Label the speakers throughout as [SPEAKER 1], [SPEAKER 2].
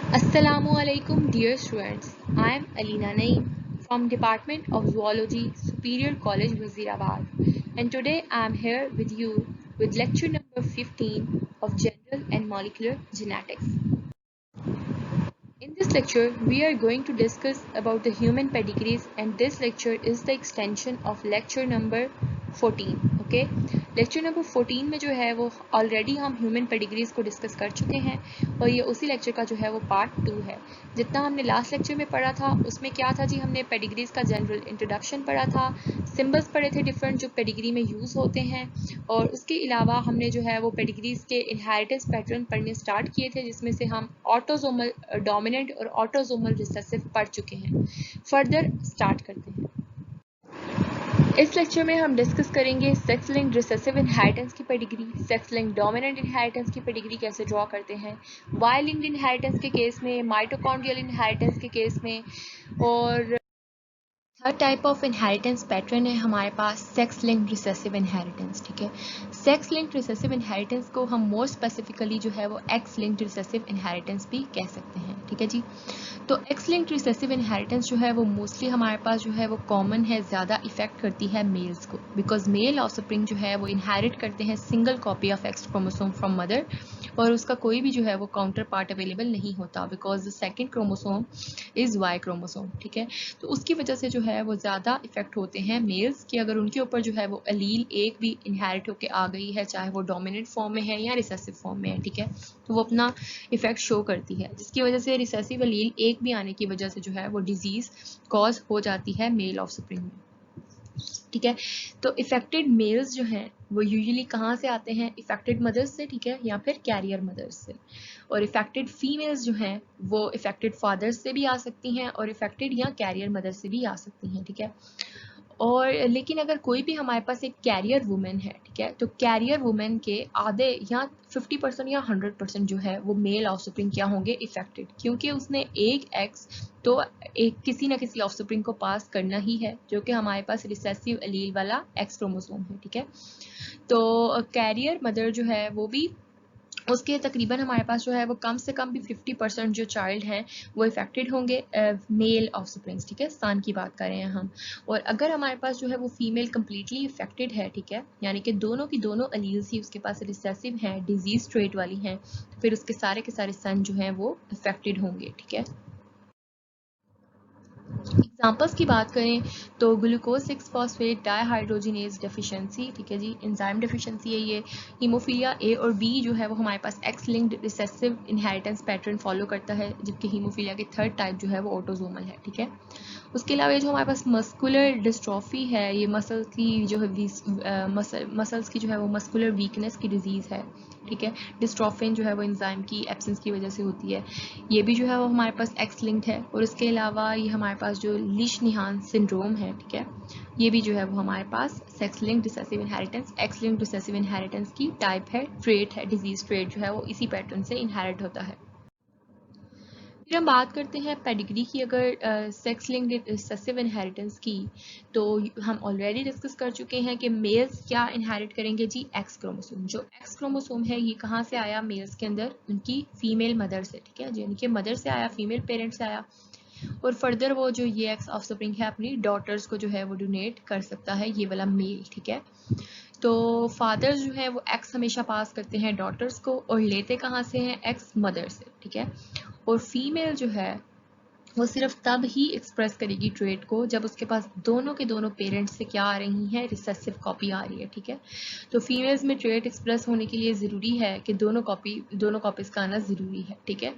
[SPEAKER 1] Assalamualaikum dear students. I am Alina Naeem from Department of Zoology, Superior College, Wazirabad. And today I am here with you with lecture number 15 of General and Molecular Genetics. In this lecture, we are going to discuss about the human pedigrees, and this lecture is the extension of lecture number 14. Okay lecture number 14 में जो है वो already हम human pedigrees को discuss कर चुके हैं और ये उसी लेक्चर का जो है वो पार्ट 2 है। जितना हमने लास्ट लेक्चर में पढ़ा था उसमें क्या था जी, हमने पेडिग्रीज का जनरल इंट्रोडक्शन पढ़ा था, सिंबल्स पढ़े थे डिफरेंट जो पेडिग्री में यूज़ होते हैं, और उसके अलावा हमने जो है वो पेडिग्रीज के इनहेरिटेंस पैटर्न पढ़ने स्टार्ट किए थे, जिसमें से हम ऑटोसोमल डोमिनेंट और ऑटोसोमल रिसेसिव पढ़ चुके हैं। फर्दर स्टार्ट करते हैं। इस लेक्चर में हम डिस्कस करेंगे सेक्स लिंक्ड रिसेसिव इनहेरिटेंस की pedigree, sex linked dominant inheritance की पेडिग्री कैसे ड्रॉ करते हैं, वाई लिंक्ड इनहेरिटेंस के केस में, माइटोकॉन्ड्रियल इनहेरिटेंस के केस में, और third type of inheritance pattern है हमारे पास सेक्स लिंक्ड रिसेसिव इनहेरिटेंस। ठीक है, सेक्स लिंक्ड रिसेसिव इनहेरिटेंस को हम मोर स्पेसिफिकली जो है वो एक्स लिंक्ड रिसेसिव इनहेरिटेंस भी कह सकते हैं। ठीक है जी, तो एक्स लिंक्ड रिसेसिव इनहेरिटेंस जो है वो मोस्टली हमारे पास जो है वो कॉमन है, ज़्यादा इफेक्ट करती है मेल्स को, बिकॉज मेल ऑफस्प्रिंग जो है वो इनहेरिट करते हैं single copy of x chromosome from mother, और उसका कोई भी जो है वो काउंटर पार्ट अवेलेबल नहीं होता, because the second chromosome is Y chromosome. ठीक है, तो उसकी वजह से जो है वो ज़्यादा इफेक्ट होते हैं मेल्स कि अगर उनके ऊपर जो है वो अलील एक भी इनहेरिट होकर आ गई है, चाहे वो डोमिनेंट फॉर्म में है या रिसेसिव फॉर्म में है, ठीक है, तो वो अपना इफेक्ट शो करती है, जिसकी वजह से रिसेसिव अलील एक भी आने की वजह से जो है वो डिजीज कॉज हो जाती है मेल ऑफस्प्रिंग में। ठीक है, तो इफेक्टेड मेल्स जो हैं वो यूजुअली कहाँ से आते हैं, इफेक्टेड मदर्स से, ठीक है, या फिर कैरियर मदर्स से, और इफेक्टेड फीमेल्स जो हैं वो इफेक्टेड फादर्स से भी आ सकती हैं और इफेक्टेड या कैरियर मदर से भी आ सकती हैं। ठीक है, और लेकिन अगर कोई भी हमारे पास एक कैरियर वुमेन है, ठीक है, तो कैरियर वुमेन के आधे या 50% या 100% जो है वो मेल ऑफस्प्रिंग क्या होंगे, इफेक्टेड, क्योंकि उसने एक एक्स तो एक किसी ना किसी ऑफस्प्रिंग को पास करना ही है, जो कि हमारे पास रिसेसिव अलील वाला एक्स क्रोमोसोम है। ठीक है, तो कैरियर मदर जो है वो भी उसके तकरीबन हमारे पास जो है वो कम से कम भी 50% जो चाइल्ड हैं वो इफेक्टेड होंगे मेल ऑफस्प्रिंग्स। ठीक है, सन की बात कर रहे हैं हम, और अगर हमारे पास जो है वो फीमेल कम्प्लीटली इफेक्टेड है, ठीक है, यानी कि दोनों की दोनों अलील्स ही उसके पास रिसेसिव हैं, डिजीज ट्रेट वाली हैं, तो फिर उसके सारे के सारे सन जो हैं वो इफेक्टेड होंगे। ठीक है, एग्जाम्पल्स की बात करें तो ग्लूकोज 6 फॉस्फेट डाइहाइड्रोजिनेज डेफिशिएंसी, ठीक है जी, एंजाइम डेफिशिएंसी है ये। हीमोफीलिया ए और बी जो है वो हमारे पास X linked recessive inheritance pattern follow करता है, जबकि हीमोफीलिया की थर्ड टाइप जो है वो ऑटोसोमल है। ठीक है, उसके अलावा ये जो हमारे पास मस्कुलर डिस्ट्रॉफी है, ये मसल्स की जो है मसल्स की जो है वो मस्कुलर वीकनेस की डिजीज़ है। ठीक है, डिस्ट्रॉफिन जो है वो एंजाइम की एब्सेंस की वजह से होती है, ये भी जो है वो हमारे पास एक्स लिंक्ड है। और इसके अलावा ये हमारे पास जो लीश-निहान सिंड्रोम है, ठीक है, ये भी जो है वो हमारे पास sex linked recessive inheritance, X linked recessive inheritance की टाइप है, ट्रेट है, डिजीज ट्रेट जो है वो इसी पैटर्न से इनहेरिट होता है। फिर हम बात करते हैं पेडिग्री की। अगर सेक्स लिंक्ड रिसेसिव इनहेरिटेंस की, तो हम ऑलरेडी डिस्कस कर चुके हैं कि मेल्स क्या इनहेरिट करेंगे जी, एक्स क्रोमोसोम। जो एक्स क्रोमोसोम है ये कहाँ से आया मेल्स के अंदर, उनकी फीमेल मदर से। ठीक है, यानी कि मदर से आया, फीमेल पेरेंट से आया, और फर्दर वो जो ये एक्स ऑफस्प्रिंग है अपनी डॉटर्स को जो है वो डोनेट कर सकता है, ये वाला मेल। ठीक है, तो फादर्स जो है वो एक्स हमेशा पास करते हैं डॉटर्स को, और लेते कहाँ से हैं, एक्स मदर से। ठीक है, और फीमेल जो है वो सिर्फ तब ही एक्सप्रेस करेगी ट्रेट को जब उसके पास दोनों के दोनों पेरेंट्स से क्या आ रही है, रिसेसिव कॉपी आ रही है। ठीक है, तो फीमेल्स में ट्रेट एक्सप्रेस होने के लिए ज़रूरी है कि दोनों कॉपीज़ का आना ज़रूरी है। ठीक है,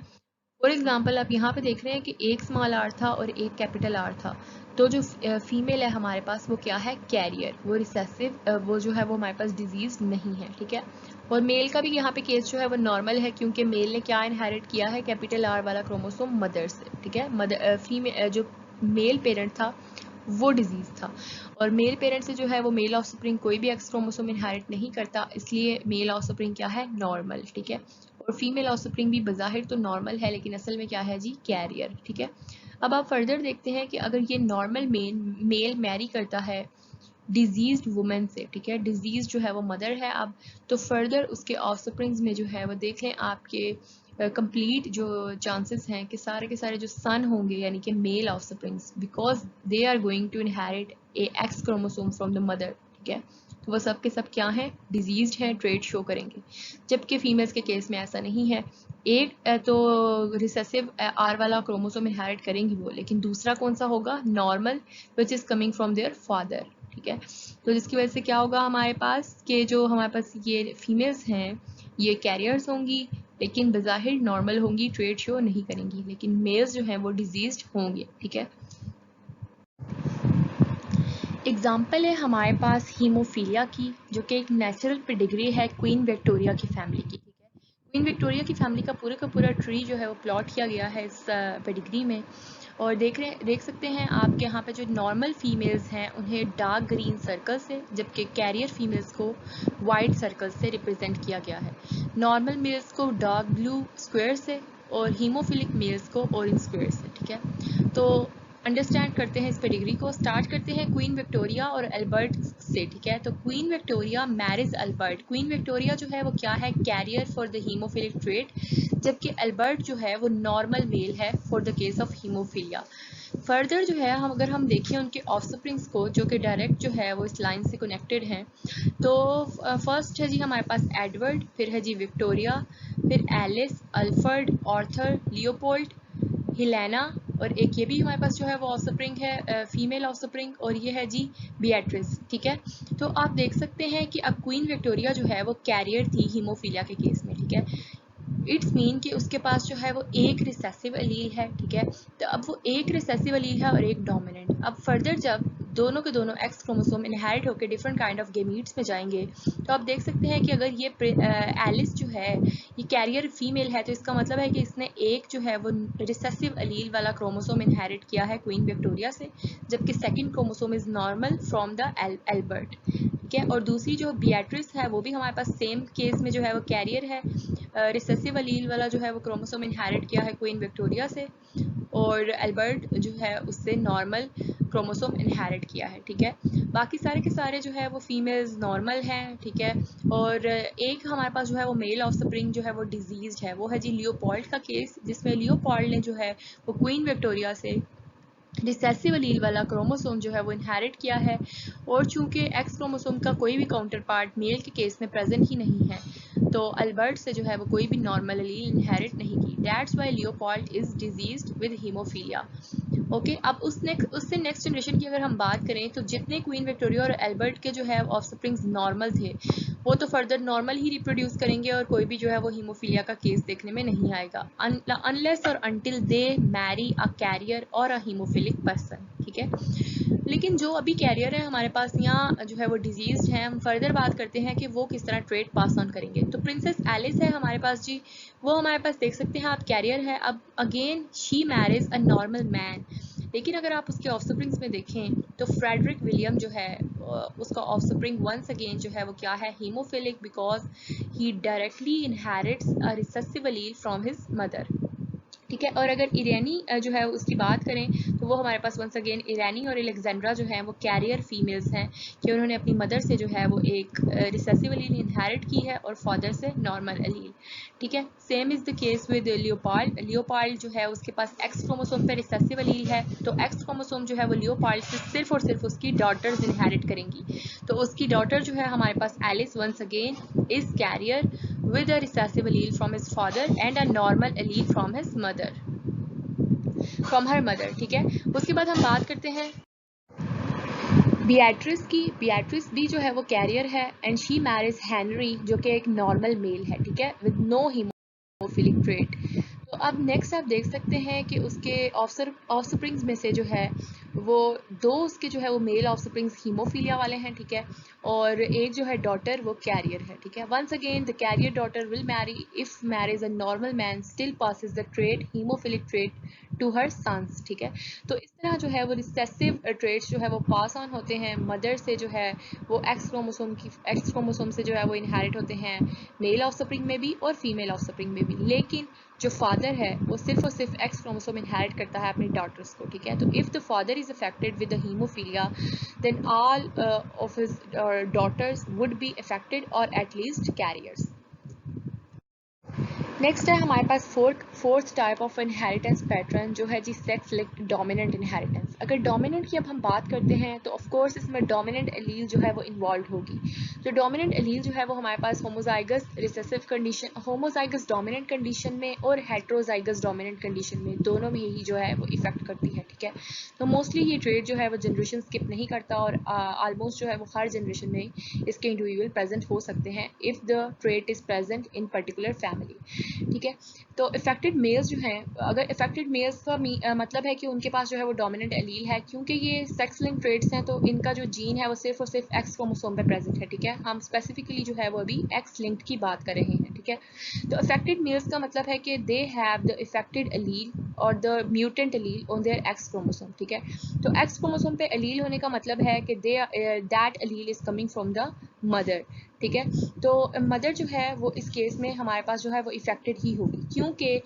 [SPEAKER 1] फॉर एग्जाम्पल आप यहाँ पे देख रहे हैं कि एक स्मॉल आर था और एक कैपिटल आर था, तो जो फीमेल है हमारे पास वो क्या है, कैरियर, वो रिसेसिव, वो जो है वो हमारे पास डिजीज नहीं है। ठीक है, और मेल का भी यहाँ पे केस जो है वो नॉर्मल है, क्योंकि मेल ने क्या इनहेरिट किया है, कैपिटल आर वाला क्रोमोसोम मदर से। ठीक है, मदर फीमेल जो मेल पेरेंट था वो डिजीज था, और मेल पेरेंट से जो है वो मेल ऑफस्प्रिंग कोई भी एक्स क्रोमोसोम इनहेरिट नहीं करता, इसलिए मेल ऑफस्प्रिंग क्या है, नॉर्मल। ठीक है, और फीमेल ऑफस्प्रिंग भी बज़ाहिर तो नॉर्मल है, लेकिन असल में क्या है जी, कैरियर। ठीक है, अब आप फर्दर देखते हैं कि अगर ये नॉर्मल मेल मैरी करता है डिजीज्ड वुमेन से, ठीक है, डिजीज जो है वो मदर है अब, तो फर्दर उसके ऑफस्प्रिंग्स में जो है वो देख लें आपके कंप्लीट जो चांसेस हैं कि सारे के सारे जो सन होंगे यानी कि male offsprings, because they are going to inherit a X chromosome from the mother, ठीक है, तो वो सब के सब क्या हैं, डिजीज्ड हैं, ट्रेड शो करेंगे। जबकि फीमेल्स के केस में ऐसा नहीं है, एक तो रिसेसिव आर वाला क्रोमोसोम इनहेरिट करेंगी वो, लेकिन दूसरा कौन सा होगा, normal, which is coming from their father, ठीक है। तो जिसकी वजह से क्या होगा हमारे पास कि जो हमारे पास ये फीमेल्स हैं ये कैरियर्स होंगी, लेकिन बज़ाहिर नॉर्मल होंगी, ट्रेड शो नहीं करेंगी, लेकिन मेल्स जो हैं वो डिजीज्ड होंगे, ठीक है। एग्जाम्पल है हमारे पास हीमोफीलिया की, जो कि एक नेचुरल पेडिग्री है क्वीन विक्टोरिया की फैमिली की, ठीक है। क्वीन विक्टोरिया की फैमिली का पूरा ट्री जो है वो प्लॉट किया गया है इस पेडिग्री में, और देख सकते हैं आपके यहाँ पे जो नॉर्मल फीमेल्स हैं उन्हें डार्क ग्रीन सर्कल से, जबकि कैरियर फीमेल्स को वाइट सर्कल से रिप्रेजेंट किया गया है। नॉर्मल मेल्स को डार्क ब्लू स्क्वायर से और हीमोफिलिक मेल्स को ऑरेंज स्क्वायर से, ठीक है। तो अंडरस्टैंड करते हैं इस पेडिग्री को। स्टार्ट करते हैं क्वीन विक्टोरिया और अल्बर्ट से, ठीक है। तो Queen Victoria marriage Albert. Queen Victoria जो है वो क्या है, carrier for the hemophilic trait, जबकि अल्बर्ट जो है वो नॉर्मल मेल है for the case of hemophilia. Further जो है अगर हम देखें उनके ऑफस्प्रिंग्स को, जो कि डायरेक्ट जो है वो इस लाइन से कनेक्टेड हैं, तो फर्स्ट है जी हमारे पास एडवर्ड, फिर है जी विक्टोरिया, फिर एलिस, अल्फ्रेड, आर्थर, लियोपोल्ड, हिलेना, और एक ये भी हमारे पास जो है वो ऑफस्प्रिंग है, फीमेल ऑफस्प्रिंग, और ये है जी बियाट्रिस, ठीक है। तो आप देख सकते हैं कि अब क्वीन विक्टोरिया जो है वो कैरियर थी हीमोफीलिया के केस में, ठीक है। इट्स मीन कि उसके पास जो है वो एक रिसेसिव अलील है, ठीक है। तो अब वो एक रिसेसिव अलील है और एक डोमिनेंट। अब फर्दर जब दोनों के दोनों एक्स क्रोमोसोम इनहेरिट होकर डिफरेंट काइंड ऑफ गेमीट्स में जाएंगे, तो आप देख सकते हैं कि अगर ये एलिस जो है ये कैरियर फीमेल है, तो इसका मतलब है कि इसने एक जो है वो रिसेसिव अलील वाला क्रोमोसोम इनहेरिट किया है क्वीन विक्टोरिया से, जबकि second chromosome is normal from the Albert, ठीक है। और दूसरी जो बियाट्रिस है वो भी हमारे पास सेम केस में जो है वो कैरियर है, रिसेसिव अलील वाला जो है वो क्रोमोसोम इनहेरिट किया है क्वीन विक्टोरिया से, और अल्बर्ट जो है उससे नॉर्मल क्रोमोसोम इनहेरिट किया है, ठीक है। बाकी सारे के सारे जो है वो फीमेल्स नॉर्मल हैं, ठीक है। और एक हमारे पास जो है वो मेल ऑफस्प्रिंग जो है वो डिजीज्ड है, वो है जी लियोपोल्ड का केस, जिसमें लियोपोल्ड ने जो है वो क्वीन विक्टोरिया से रिसेसिव अलील वाला क्रोमोसोम जो है वो इनहेरिट किया है, और चूंकि एक्स क्रोमोसोम का कोई भी काउंटर पार्ट मेल के केस में प्रेजेंट ही नहीं है, तो अल्बर्ट से जो है वो कोई भी नॉर्मल अलील इनहेरिट नहीं की। That's why Leopold is diseased with haemophilia. Okay, अब उससे नेक्स्ट जनरेशन की अगर हम बात करें, तो जितने क्वीन विक्टोरिया और एल्बर्ट के जो है ऑफस्प्रिंग्स नॉर्मल थे, वो तो फर्दर नॉर्मल ही रिप्रोड्यूस करेंगे और कोई भी जो है वो हीमोफीलिया का केस देखने में नहीं आएगा, अनलेस और until they marry a carrier और अ हीमोफिलिक पर्सन, ठीक है। लेकिन जो अभी कैरियर है हमारे पास यहाँ जो है वो डिजीज है, हम फर्दर बात करते हैं कि वो किस तरह ट्रेट पास ऑन करेंगे। तो प्रिंसेस एलिस है हमारे पास जी, वो हमारे पास देख सकते हैं आप कैरियर है। अब again she marriage a normal man, लेकिन अगर आप उसके ऑफस्प्रिंग्स में देखें तो फ्रेडरिक विलियम जो है उसका ऑफस्प्रिंग वंस अगेन जो है वो क्या है, hemophilic, because he directly inherits a recessive allele from his mother, ठीक है। और अगर इरानी जो है उसकी बात करें, तो वो हमारे पास वंस अगेन इरानी और एलेक्जेंड्रा जो है वो कैरियर फीमेल्स हैं, कि उन्होंने अपनी मदर से जो है वो एक रिसेसिव अलील इनहेरिट की है और फादर से नॉर्मल अलील, ठीक है। Same is the case with leopard. Leopard जो है उसके पास एक्स क्रोमोसोम पे रिसेसिव अलील है, तो एक्स क्रोमोसोम जो है वो लियोपाल्ड से सिर्फ और सिर्फ उसकी डॉटर्स इनहेरिट करेंगी। तो उसकी डॉटर जो है हमारे पास Alice once again is carrier with a recessive allele from his father and a normal allele from his mother, from her mother, ठीक है। उसके बाद हम बात करते हैं बियाट्रिस की। बियाट्रिस भी जो है वो कैरियर है एंड शी मैरिज हेनरी, जो कि एक नॉर्मल मेल है, ठीक है, विद नो हीमोफिलिक ट्रेट। तो अब नेक्स्ट आप देख सकते हैं कि उसके ऑफस्प्रिंग्स में से जो है वो दो उसके जो है वो मेल ऑफस्प्रिंग्स हीमोफीलिया वाले हैं, ठीक है, और एक जो है डॉटर वो कैरियर है, ठीक है। Once again the carrier daughter will marry if marriage a normal man still passes the trait hemophilic trait to her sons, ठीक है। तो इस तरह जो है वो रिसेसिव ट्रेट्स जो है वो पास ऑन होते हैं मदर से, जो है वो एक्स क्रोमोसोम से जो है वो इनहेरिट होते हैं मेल ऑफस्प्रिंग में भी और फीमेल ऑफस्प्रिंग में भी। लेकिन जो फादर है वो सिर्फ और सिर्फ एक्स क्रोमोसोम इनहेरिट करता है अपनी डॉटर्स को, ठीक है। तो if the father is affected with the haemophilia, then all of his daughters would be affected और एटलीस्ट कैरियर्स। नेक्स्ट है हमारे पास fourth type of inheritance pattern जो है जी सेक्स लिंक्ड डोमिनेंट इनहेरिटेंस। अगर डोमिनेंट की अब हम बात करते हैं तो ऑफ कोर्स इसमें डोमिनेंट एलील जो है वो इन्वॉल्व होगी। तो डोमिनेंट एलील जो है वो हमारे पास homozygous recessive condition, homozygous dominant condition में और हेट्रोजाइगस डोमिनेंट कंडीशन में, दोनों में ही जो है वो इफेक्ट करती है, ठीक है। तो मोस्टली ये ट्रेड जो है वो जनरेशन स्किप नहीं करता और ऑलमोस्ट जो है वो हर जनरेशन में इसके इंडिविजुअल प्रेजेंट हो सकते हैं if the trait is present in particular family, ठीक है। तो इफेक्टेड मेल्स जो हैं, अगर इफेक्टेड मेल्स का मतलब है कि उनके पास जो है वो डोमिनेंट एलील है, क्योंकि ये सेक्स लिंक ट्रेड्स हैं तो इनका जो जीन है वो सिर्फ और सिर्फ एक्स क्रोमोसोम पे प्रेजेंट है, ठीक है। हम स्पेसिफिकली जो है वो अभी एक्स लिंक्ड की बात कर रहे हैं, ठीक है। तो इफेक्टेड मेल्स का मतलब है कि they have the affected allele और the mutant allele on their X chromosome, ठीक है। तो एक्स क्रोमोसोम पे एलील होने का मतलब है कि they that allele is coming from the mother, ठीक है। तो मदर जो है वो इस केस में हमारे पास जो है वो इफेक्टेड ही होगी, क्योंकि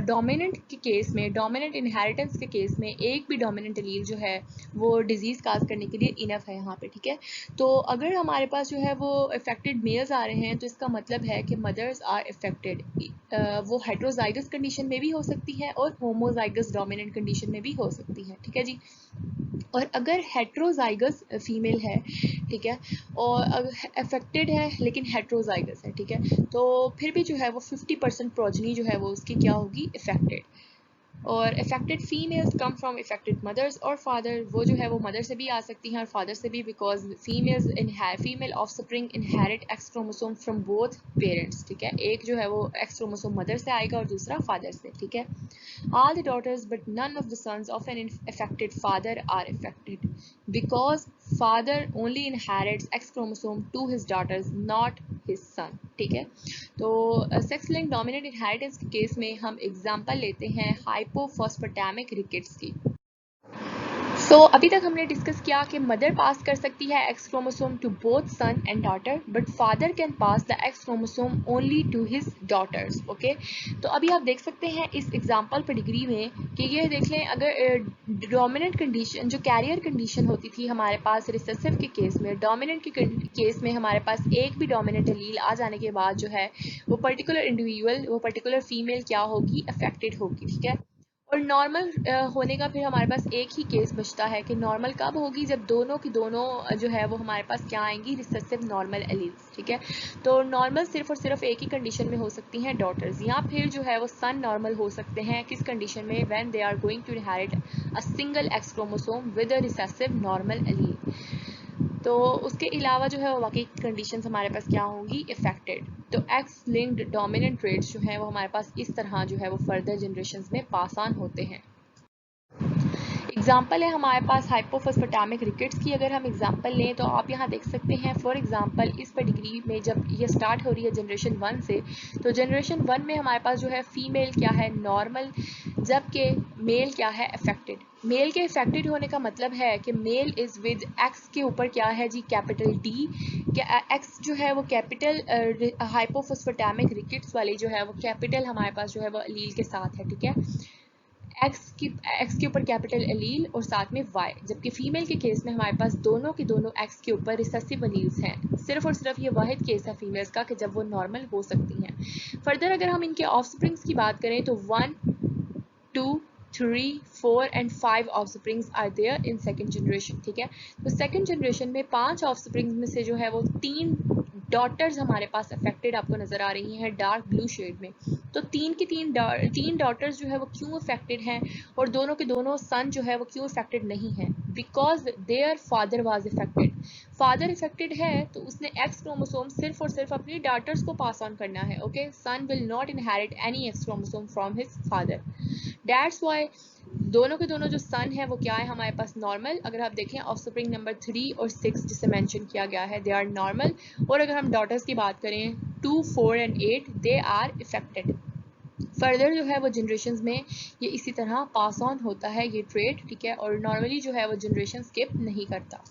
[SPEAKER 1] डोमिनेंट के केस में, डोमिनेंट इनहेरिटेंस के केस में एक भी डोमिनेंट एलील जो है वो डिजीज़ काज करने के लिए इनफ है यहाँ पे, ठीक है। तो अगर हमारे पास जो है वो इफेक्टेड मेल्स आ रहे हैं तो इसका मतलब है कि मदर्स आर इफेक्टेड, वो हेट्रोजाइगस कंडीशन में भी हो सकती है और होमोजाइगस डोमिनेंट कंडीशन में भी हो सकती है, ठीक है जी। और अगर हेट्रोजाइगस फीमेल है, ठीक है, और अफेक्टेड है लेकिन हेट्रोजाइगस है, ठीक है, तो फिर भी जो है वो 50% प्रोजनी जो है वो उसकी क्या होगी, इफेक्टेड। और affected females come from affected mothers और फादर, वो जो है वो मदर से भी आ सकती हैं और फादर से भी, because female offspring inherit x chromosome from both parents, ठीक है। एक जो है वो एक्स क्रोमोसोम मदर से आएगा और दूसरा फादर से, ठीक है। All the daughters but none of the sons of an affected father are affected because father only inherits X chromosome to his daughters, not his son, ठीक है। तो सेक्स लिंक डोमिनेंट इनहेरिटेंस के case में हम example लेते हैं हाइपोफॉस्फेटैमिक rickets की। अभी तक हमने डिस्कस किया कि मदर पास कर सकती है X chromosome to both son and daughter, but father can pass the X chromosome only to his daughters, okay. तो अभी आप देख सकते हैं इस एग्जांपल पर डिग्री में कि ये देख लें, अगर डोमिनेंट कंडीशन जो कैरियर कंडीशन होती थी हमारे पास रिसेसिव के केस में, डोमिनेंट के केस में हमारे पास एक भी डोमिनेंट एलील आ जाने के बाद जो है वो पर्टिकुलर इंडिविजुअल, वो पर्टिकुलर फीमेल क्या होगी, अफेक्टेड होगी, ठीक है। और नॉर्मल होने का फिर हमारे पास एक ही केस बचता है कि नॉर्मल कब होगी, जब दोनों की दोनों जो है वो हमारे पास क्या आएंगी, रिसेसिव नॉर्मल एलील्स, ठीक है। तो नॉर्मल सिर्फ और सिर्फ एक ही कंडीशन में हो सकती हैं, डॉटर्स, या फिर जो है वो सन नॉर्मल हो सकते हैं किस कंडीशन में, when they are going to inherit a single X chromosome with a recessive normal allele. तो उसके अलावा जो है वो बाकी कंडीशंस हमारे पास क्या होंगी, इफेक्टेड। तो एक्स लिंक्ड डोमिनेंट ट्रेड्स जो है वो हमारे पास इस तरह जो है वो फर्दर जनरेशंस में पास ऑन होते हैं। एग्जाम्पल है हमारे पास हाइपोफॉस्फेटामिक रिकेट्स की। अगर हम एग्जाम्पल लें तो आप यहाँ देख सकते हैं, फॉर एग्जाम्पल इस पेडिग्री में जब ये स्टार्ट हो रही है जनरेशन 1 से, तो जनरेशन 1 में हमारे पास जो है फीमेल क्या है, नॉर्मल, जबकि मेल क्या है, अफेक्टेड। मेल के अफेक्टेड होने का मतलब है कि मेल इज विद एक्स के ऊपर क्या है जी, कैपिटल डी, एक्स जो है वो कैपिटल, हाइपोफॉस्फेटामिक रिकेट्स वाली जो है वो कैपिटल हमारे पास जो है वो अलील के साथ है, ठीक है। एक्स के ऊपर कैपिटल एलील और साथ में वाई, जबकि फीमेल के केस में हमारे पास दोनों के दोनों एक्स के ऊपर रिसेसिव एलील्स हैं। सिर्फ और सिर्फ ये वाहिद केस है फीमेल्स का कि जब वो नॉर्मल हो सकती हैं। फर्दर अगर हम इनके ऑफस्प्रिंग्स की बात करें तो 1, 2, 3, 4 and 5 offsprings are there in second generation, ठीक है। तो सेकंड जनरेशन में 5 ऑफस्प्रिंग्स में से जो है वो 3 डॉटर्स हमारे पास अफेक्टेड आपको नजर आ रही हैं डार्क ब्लू शेड में। तो तीन डॉटर्स जो है वो क्यों अफेक्टेड हैं और दोनों के दोनों सन जो है वो क्यों अफेक्टेड नहीं है, because their father was affected. Father affected है तो उसने एक्स क्रोमोसोम सिर्फ और सिर्फ अपनी डॉटर्स को पास ऑन करना है, okay. Son will not inherit any X chromosome from his father, that's why दोनों के दोनों जो सन है वो क्या है हमारे पास, नॉर्मल। अगर आप देखें ऑफस्प्रिंग नंबर 3 और 6 जिसे मेंशन किया गया है, दे आर नॉर्मल। और अगर हम डॉटर्स की बात करें 2, 4 and 8, they are affected. Further जो है वो जनरेशंस में ये इसी तरह पास ऑन होता है ये ट्रेट, ठीक है। और नॉर्मली जो है वो जनरेशन स्किप नहीं करता।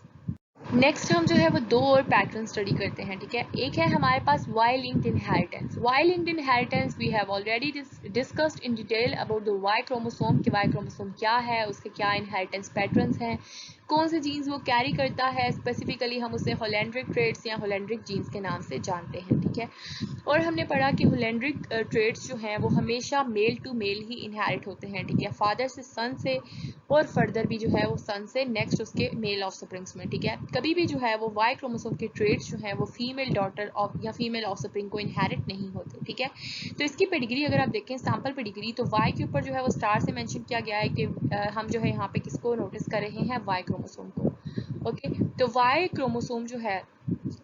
[SPEAKER 1] नेक्स्ट हम जो है वो 2 और पैटर्न स्टडी करते हैं, ठीक है। एक है हमारे पास Y linked inheritance. Y linked inheritance we have already discussed in detail about the Y chromosome कि वाई क्रोमोसोम क्या है, उसके क्या इनहेरिटेंस पैटर्न्स हैं, कौन से जीन्स वो कैरी करता है, स्पेसिफिकली हम उसे होलैंड्रिक ट्रेट्स या होलैंड्रिक जीन्स के नाम से जानते हैं, ठीक है। और हमने पढ़ा कि होलैंड्रिक ट्रेट्स जो हैं वो हमेशा मेल टू मेल ही इनहेरिट होते हैं, ठीक है, फादर से सन से, और फर्दर भी जो है वो सन से नेक्स्ट उसके मेल ऑफस्प्रिंग्स में, ठीक है। कभी भी जो है वो वाई क्रोमोसोम के ट्रेट्स जो है वो फीमेल डॉटर ऑफ या फीमेल ऑफस्प्रिंग को इनहेरिट नहीं होते, ठीक है। तो इसकी पेडिग्री अगर आप देखें, सैंपल पेडिग्री, तो वाई के ऊपर जो है वो स्टार से मेंशन किया गया है कि हम जो है यहाँ पे किसको नोटिस कर रहे हैं, वाई क्रोमोसोम को। ओके, तो वाई क्रोमोसोम जो है,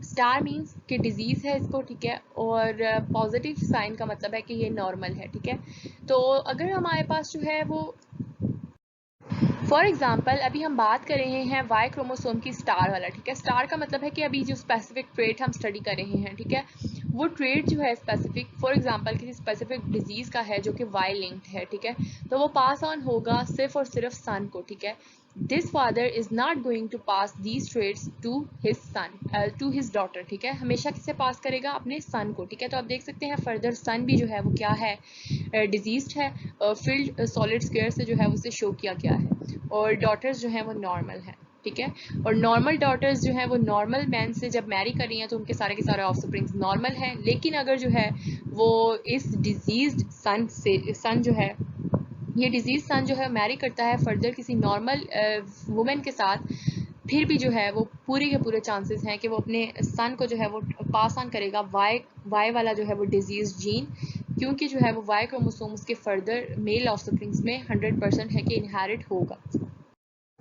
[SPEAKER 1] स्टार मीन्स कि डिजीज है इसको, ठीक है, और पॉजिटिव साइन का मतलब है कि ये नॉर्मल है, ठीक है। तो अगर हमारे पास जो है वो फॉर एग्जाम्पल अभी हम बात कर रहे हैं वाई क्रोमोसोम की स्टार वाला, ठीक है। स्टार का मतलब है कि अभी जो स्पेसिफिक ट्रेट हम स्टडी कर रहे हैं, ठीक है, वो ट्रेट जो है स्पेसिफिक, फॉर एग्जांपल किसी स्पेसिफिक डिजीज का है जो कि वाई लिंक्ड है, ठीक है, तो वो पास ऑन होगा सिर्फ और सिर्फ सन को, ठीक है। This father is not going to pass these traits to his son, to his daughter, ठीक है, हमेशा किसे पास करेगा, अपने सन को, ठीक है। तो आप देख सकते हैं फर्दर सन भी जो है वो क्या है, डिजीज्ड है, फील्ड सॉलिड स्क्वायर से जो है उसे शो किया गया है, और डॉटर्स जो हैं वो नॉर्मल हैं, ठीक है। और नॉर्मल डॉटर्स जो हैं वो नॉर्मल मैन से जब मैरी कर रही हैं तो उनके सारे के सारे ऑफस्प्रिंग्स नॉर्मल हैं, लेकिन अगर जो है वो इस डिजीज्ड सन से, सन जो है, ये डिजीज सन जो है मैरी करता है फर्दर किसी नॉर्मल वुमेन के साथ, फिर भी जो है वो पूरे के पूरे चांसेस हैं कि वो अपने सन को जो है वो पास ऑन करेगा वाई वाला जो है वो डिजीज जीन, क्योंकि जो है वो वाई क्रोमोसोम उसके फर्दर मेल ऑफस्प्रिंग्स में 100% है कि इनहेरिट होगा।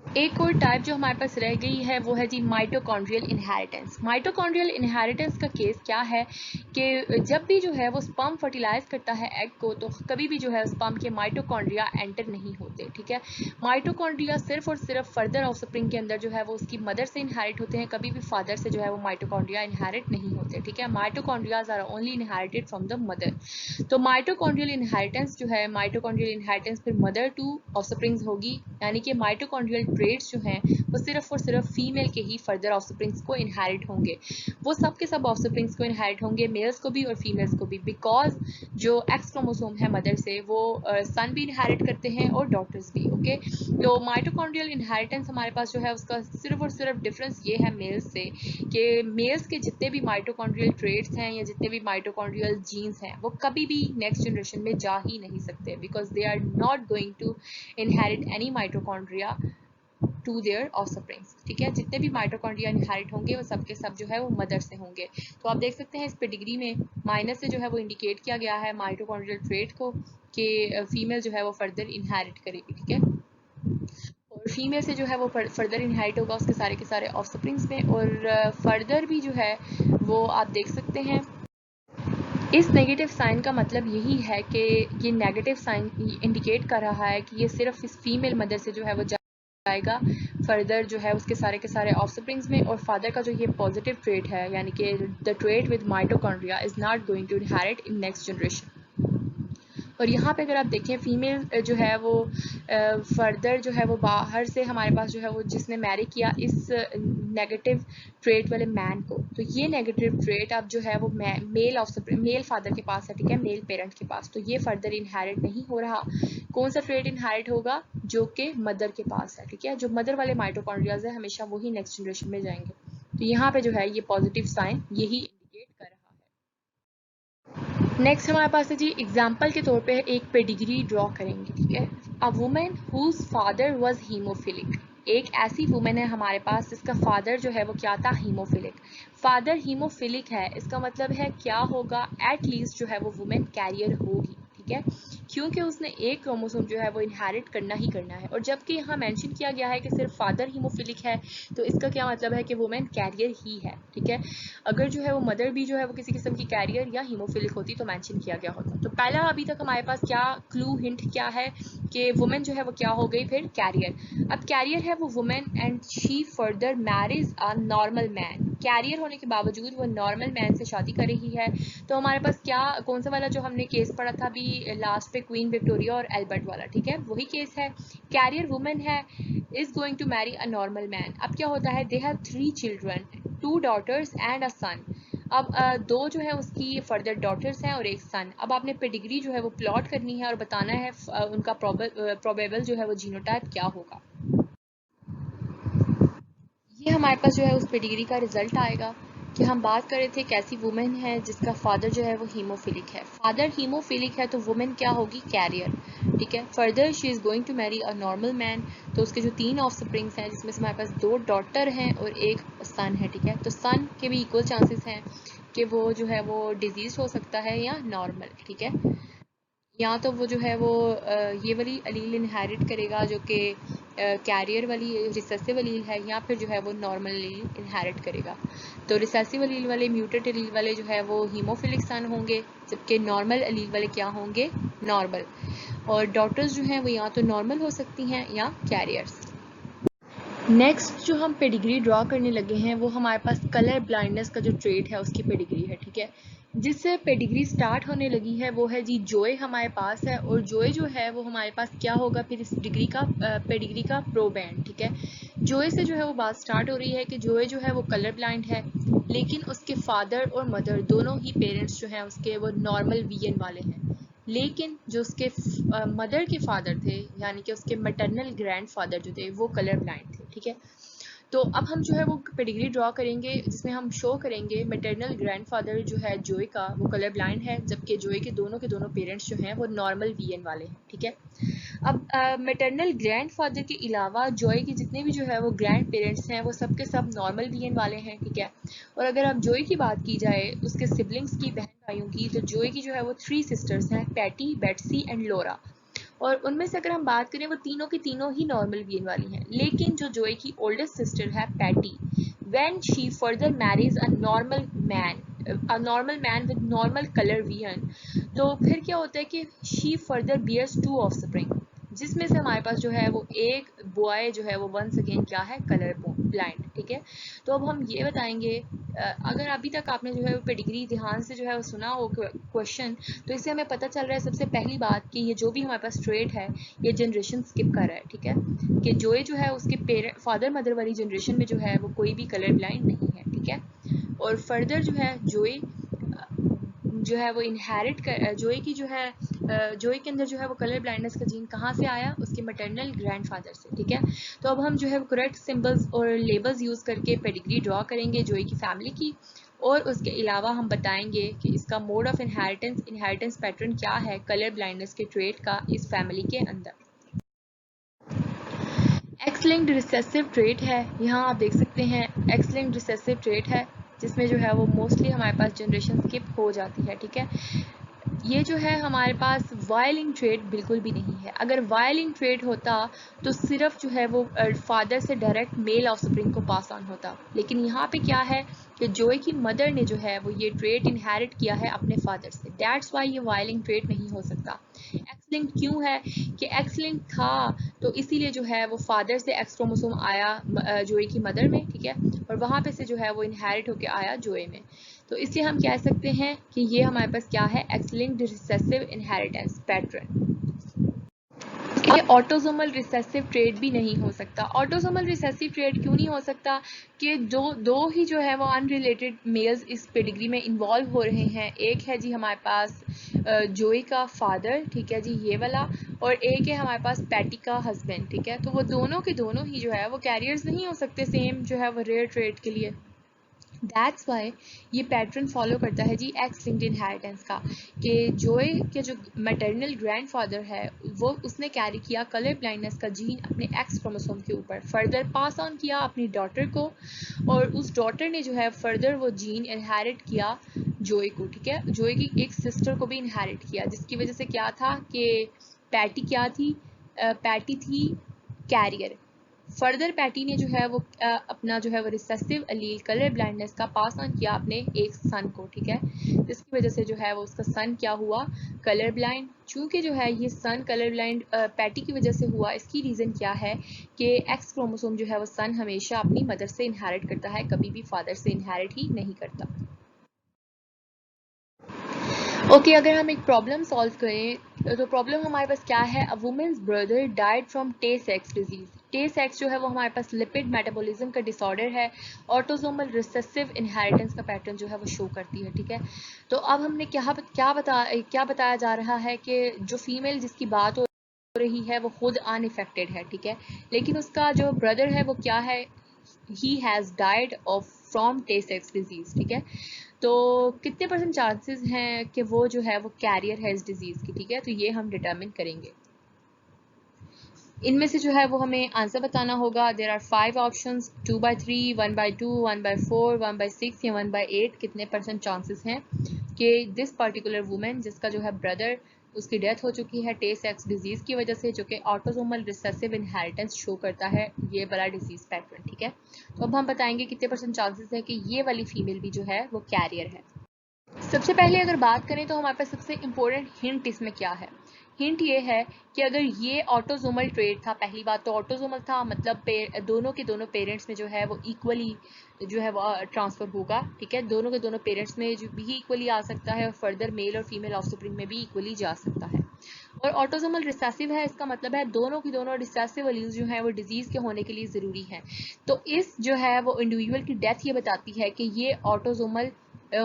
[SPEAKER 1] एक और टाइप जो हमारे पास रह गई है वो है जी माइटोकॉन्ड्रियल इनहेरिटेंस। माइटोकॉन्ड्रियल इनहेरिटेंस का केस क्या है कि जब भी जो है वो स्पर्म फर्टिलाइज करता है एग को, तो कभी भी जो है स्पर्म के माइटोकॉन्ड्रिया एंटर नहीं होते, ठीक है। माइटोकॉन्ड्रिया सिर्फ और सिर्फ फर्दर ऑफस्प्रिंग के अंदर जो है वो उसकी मदर से इनहेरिट होते हैं, कभी भी फादर से जो है वो माइटोकॉन्ड्रिया इनहेरिट नहीं होते, ठीक है। Mitochondrias are only inherited from the mother. तो माइटोकॉन्ड्रियल इनहेरिटेंस जो है, माइटोकॉन्ड्रियल इनहेरिटेंस फिर मदर टू ऑफस्प्रिंग्स होगी, यानी कि माइटोकॉन्ड्रियल ट्रेट्स जो हैं वो सिर्फ और सिर्फ फीमेल के ही फर्दर ऑफस्प्रिंग्स को इनहेरिट होंगे। वो सब के सब ऑफस्प्रिंग्स को इनहेरिट होंगे, मेल्स को भी और फीमेल्स को भी, बिकॉज जो एक्स क्रोमोसोम है मदर से वो सन भी इनहेरिट करते हैं और डॉटर्स भी, ओके। तो माइटोकॉन्ड्रियल इनहेरिटेंस हमारे पास जो है उसका सिर्फ और सिर्फ डिफरेंस ये है मेल्स से कि मेल्स के जितने भी माइटोकॉन्ड्रियल ट्रेट्स हैं या जितने भी माइटोकॉन्ड्रियल जीन्स हैं वो कभी भी नेक्स्ट जनरेशन में जा ही नहीं सकते, because they are not going to inherit any mitochondria to their offsprings, ठीक है। जितने भी माइटोकॉन्ड्रिया इनहेरिट होंगे वो सब के सब जो है वो मदर से होंगे। तो आप देख सकते हैं इस पेडिग्री में माइनस से जो है वो इंडिकेट किया गया है माइटोकॉन्ड्रियल ट्रेट को कि फीमेल जो है वो फर्दर इनहेरिट करेगी, ठीक है, और फीमेल से जो है वो फर्दर इनहेरिट होगा उसके सारे के सारे ऑफस्प्रिंग्स में। और फर्दर भी जो है वो आप देख सकते हैं इस नेगेटिव साइन का मतलब यही है कि ये नेगेटिव साइन इंडिकेट कर रहा है कि ये सिर्फ इस फीमेल मदर से जो है वो जाएगा फर्दर जो है उसके सारे के सारे ऑफस्प्रिंग्स में, और फादर का जो ये पॉजिटिव ट्रेट है यानी कि the trait with mitochondria is not going to inherit in next generation. और यहाँ पे अगर आप देखें फीमेल जो है वो फर्दर जो है वो बाहर से हमारे पास जो है वो जिसने मैरी किया इस नेगेटिव ट्रेट वाले मैन को, तो ये नेगेटिव ट्रेट अब जो है वो मेल फादर के पास है, ठीक है, मेल पेरेंट के पास, तो ये फर्दर इनहेरिट नहीं हो रहा। कौन सा ट्रेट इनहेरिट होगा, जो कि मदर के पास है, ठीक है, जो मदर वाले माइटोकॉन्ड्रियाज है हमेशा वही नेक्स्ट जनरेशन में जाएंगे। तो यहाँ पे जो है ये पॉजिटिव साइन यही इंडिकेट कर रहा है। नेक्स्ट हमारे पास है जी एग्जाम्पल के तौर पे एक पेडिग्री ड्रॉ करेंगे, ठीक है। A women whose father was haemophilic, एक ऐसी वुमेन है हमारे पास जिसका फादर जो है वो क्या था, हीमोफिलिक। फादर हीमोफिलिक है इसका मतलब है क्या होगा, एटलीस्ट जो है वो वुमेन कैरियर होगी, ठीक है, क्योंकि उसने एक क्रोमोसोम जो है वो इनहेरिट करना ही करना है। और जबकि यहाँ मेंशन किया गया है कि सिर्फ फादर हीमोफिलिक है, तो इसका क्या मतलब है कि वुमेन कैरियर ही है, ठीक है। अगर जो है वो मदर भी जो है वो किसी किस्म की कैरियर या हीमोफिलिक होती तो मेंशन किया गया होता। तो पहला अभी तक हमारे पास क्या क्लू हिंट क्या है कि वुमेन जो है वो क्या हो गई, फिर कैरियर। अब कैरियर है वो women and she further marriage a normal man, carrier होने के बावजूद वो नॉर्मल मैन से शादी कर रही है। तो हमारे पास क्या, कौन सा वाला जो हमने केस पढ़ा था अभी लास्ट पे, क्वीन विक्टोरिया और एल्बर्ट वाला, ठीक है, वही केस है। कैरियर वुमेन है, is going to marry a normal man. अब क्या होता है, they have 3 children, 2 daughters and a son. अब दो जो है उसकी फर्दर डॉटर्स हैं और एक सन। अब आपने पेडिग्री जो है वो प्लॉट करनी है और बताना है उनका प्रोबेबल जो है वो जीनोटाइप क्या होगा। ये हमारे पास जो है उस पेडिग्री का रिजल्ट आएगा कि हम बात कर रहे थे एक ऐसी वुमेन है जिसका फादर जो है वो हीमोफिलिक है। फादर हीमोफिलिक है तो वुमेन क्या होगी? कैरियर। ठीक है। Further she is going to marry a normal man. तो उसके जो 3 ऑफस्प्रिंग्स हैं जिसमें से हमारे पास 2 डॉटर हैं और एक सन है। ठीक है। तो सन के भी इक्वल चांसेस हैं कि वो जो है वो डिजीज हो सकता है या नॉर्मल। ठीक है। या तो वो जो है वो ये वाली अलील इनहेरिट करेगा जो कि कैरियर वाली रिसेसिव अलील है, या फिर जो है वो नॉर्मल अलील इनहेरिट करेगा। तो रिसेसिव अलील वाले, म्यूटेड अलील वाले जो है वो हीमोफिलिक सन होंगे, जबकि नॉर्मल अलील वाले क्या होंगे? नॉर्मल। और डॉटर्स जो हैं वो या तो नॉर्मल हो सकती हैं या कैरियर्स। नेक्स्ट जो हम पेडिग्री ड्रॉ करने लगे हैं वो हमारे पास कलर ब्लाइंडनेस का जो ट्रेट है उसकी पेडिग्री है। ठीक है। जिससे पेडिग्री स्टार्ट होने लगी है वो है जी जोए हमारे पास है, और जोए जो है वो हमारे पास क्या होगा फिर इस डिग्री का पेडिग्री का प्रोबैंड। ठीक है। जोए से जो है वो बात स्टार्ट हो रही है कि जोए जो है वो कलर ब्लाइंड है, लेकिन उसके फादर और मदर दोनों ही पेरेंट्स जो हैं उसके वो नॉर्मल विजन वाले हैं। लेकिन जो उसके मदर के फादर थे, यानी कि उसके मैटरनल ग्रैंडफादर जो थे वो कलर ब्लाइंड थे। ठीक है। तो अब हम जो है वो पेडिग्री ड्रॉ करेंगे जिसमें हम शो करेंगे मैटरनल ग्रैंडफादर जो है जोए का वो कलर ब्लाइंड है, जबकि जोए के दोनों पेरेंट्स जो हैं वो नॉर्मल वीएन वाले हैं। ठीक है। अब मैटरनल ग्रैंडफादर के अलावा जोए के जितने भी जो है वो ग्रैंड पेरेंट्स हैं वो सब के सब नॉर्मल वीएन वाले हैं। ठीक है। और अगर अब जोए की बात की जाए उसके सिबलिंग्स की, बहन भाइयों की, तो जोए की जो है वो 3 सिस्टर्स हैं, पैटी, बेट्सी एंड लोरा। और उनमें से अगर हम बात करें वो तीनों की तीनों ही नॉर्मल वीन वाली हैं, लेकिन जो जोए की ओल्डेस्ट सिस्टर है Patty, when she further marries a normal man with normal colour vision, तो फिर क्या होता है कि शी फर्दर बियर्स 2 ऑफस्प्रिंग, जिसमें से हमारे पास जो है वो एक बॉय जो है वो वंस अगेन क्या है? Colour blind. ठीक है। तो अब हम ये बताएंगे, अगर अभी तक आपने जो है वो पेडिग्री ध्यान से जो है वो सुना हो क्वेश्चन, तो इससे हमें पता चल रहा है सबसे पहली बात कि ये जो भी हमारे पास ट्रेट है ये जनरेशन स्किप कर रहा है। ठीक है। कि जोए जो है उसके पेरेंट फादर मदर वाली जनरेशन में जो है वो कोई भी कलर ब्लाइंड नहीं है। ठीक है। और फर्दर जो है जोए जो है वो इनहेरिट कर, जोए की जो है जोए के अंदर जो है वो कलर ब्लाइंडनेस का जीन कहाँ से आया? उसके मैटरनल ग्रैंडफादर से। ठीक है। तो अब हम जो है करेक्ट सिंबल्स और लेबल्स यूज करके पेडिग्री ड्रॉ करेंगे जोए की फैमिली की, और उसके अलावा हम बताएंगे कि इसका मोड ऑफ इनहेरिटेंस पैटर्न क्या है कलर ब्लाइंडनेस के ट्रेट का इस फैमिली के अंदर। एक्स लिंक्ड रिसेसिव ट्रेट है, यहाँ आप देख सकते हैं एक्स लिंक्ड रिसेसिव ट्रेट है जिसमें जो है वो मोस्टली हमारे पास जनरेशन स्किप हो जाती है। ठीक है। ये जो है हमारे पास वायलिंग ट्रेट बिल्कुल भी नहीं है। अगर वायलिंग ट्रेट होता तो सिर्फ जो है वो फादर से डायरेक्ट मेल ऑफस्प्रिंग को पास ऑन होता, लेकिन यहाँ पे क्या है कि जोए की मदर ने जो है वो ये ट्रेट इनहेरिट किया है अपने फादर से, दैट्स वाई ये वायलिंग ट्रेट नहीं हो सकता। एक्स लिंक क्यों है? कि एक्स लिंक था तो इसीलिए जो है वो फादर से एक्स क्रोमोसोम आया जोए की मदर में। ठीक है। और वहाँ पे से जो है वो इनहेरिट होके आया जोए में। तो इसलिए हम कह सकते हैं कि ये हमारे पास क्या है? X linked recessive inheritance pattern. ये ऑटोसोमल रिसेसिव ट्रेट भी नहीं हो सकता। ऑटोसोमल रिसेसिव ट्रेट क्यों नहीं हो सकता? कि दो ही जो है वो अनरिलेटेड मेल्स इस पेडिग्री में इन्वॉल्व हो रहे हैं। एक है जी हमारे पास जोई का फादर, ठीक है जी, ये वाला, और एक है हमारे पास पैटी का हस्बैंड। ठीक है। तो वो दोनों के दोनों ही जो है वो कैरियर्स नहीं हो सकते सेम जो है वो रेयर ट्रेट के लिए। दैट्स वाई ये पैटर्न फॉलो करता है जी एक्स लिंक्ड इनहेरिटेंस का, कि जोए के जो मैटरनल ग्रैंडफादर है वो उसने कैरी किया कलर ब्लाइंडनेस का जीन अपने एक्स क्रोमोसोम के ऊपर, फर्दर पास ऑन किया अपनी डॉटर को, और उस डॉटर ने जो है फर्दर वो जीन इनहेरिट किया जोए को। ठीक है। जोए की एक सिस्टर को भी इनहेरिट किया, जिसकी वजह से क्या था कि पैटी क्या थी? पैटी थी कैरियर। फर्दर पैटी ने जो है वो अपना जो है वो रिसेसिव अलील कलर ब्लाइंडनेस का पास ऑन किया अपने एक सन को। ठीक है। जिसकी वजह से जो है वो उसका सन क्या हुआ? Colour blind. चूंकि जो है ये सन कलर ब्लाइंड पैटी की वजह से हुआ, इसकी रीज़न क्या है कि एक्स क्रोमोसोम जो है वो सन हमेशा अपनी मदर से इनहेरिट करता है, कभी भी फादर से इनहेरिट ही नहीं करता। ओके, अगर हम एक प्रॉब्लम सॉल्व करें तो प्रॉब्लम हमारे पास क्या है? A women's brother died from Tay सेक्स डिजीज। टे सेक्स जो है वो हमारे पास लिपिड मेटाबॉलिज्म का डिसऑर्डर है, ऑटोसोमल रिसेसिव इनहेरिटेंस का पैटर्न जो है वो शो करती है। ठीक है। तो अब हमने क्या बताया जा रहा है कि जो फीमेल जिसकी बात हो रही है वो खुद अनइफेक्टेड है। ठीक है। लेकिन उसका जो ब्रदर है वो क्या है? He has died of from Tay सेक्स डिजीज, ठीक है। तो कितने परसेंट चांसेस हैं कि वो जो है वो कैरियर है इस डिजीज की, ठीक है। तो ये हम डिटरमिन करेंगे। इनमें से जो है वो हमें आंसर बताना होगा। देयर आर 5 ऑप्शंस, 2/3, 1/2, 1/4, 1/6 या 1/8। कितने परसेंट चांसेस हैं कि दिस पर्टिकुलर वुमेन जिसका जो है ब्रदर उसकी डेथ हो चुकी है टे सेक्स डिजीज की वजह से, जो कि ऑटोसोमल रिसेसिव इनहेरिटेंस शो करता है ये वाला डिजीज पैटर्न, ठीक है। तो अब हम बताएंगे कितने परसेंट चांसेस है कि ये वाली फीमेल भी जो है वो कैरियर है। सबसे पहले अगर बात करें तो हमारे पास सबसे इम्पोर्टेंट हिंट इसमें क्या है। हिंट ये है कि अगर ये ऑटोसोमल ट्रेट था, पहली बात तो ऑटोसोमल था, मतलब दोनों के दोनों पेरेंट्स में जो है वो इक्वली जो है वो ट्रांसफर होगा, ठीक है। दोनों के दोनों पेरेंट्स में जो भी इक्वली आ सकता है और फर्दर मेल और फीमेल ऑफस्प्रिंग में भी इक्वली जा सकता है। और ऑटोसोमल रिसेसिव है, इसका मतलब है दोनों की दोनों रिसेसिव एलील्स जो है वो डिजीज के होने के लिए जरूरी है। तो इस जो है वो इंडिविजुअल की डेथ ये बताती है कि ये ऑटोसोमल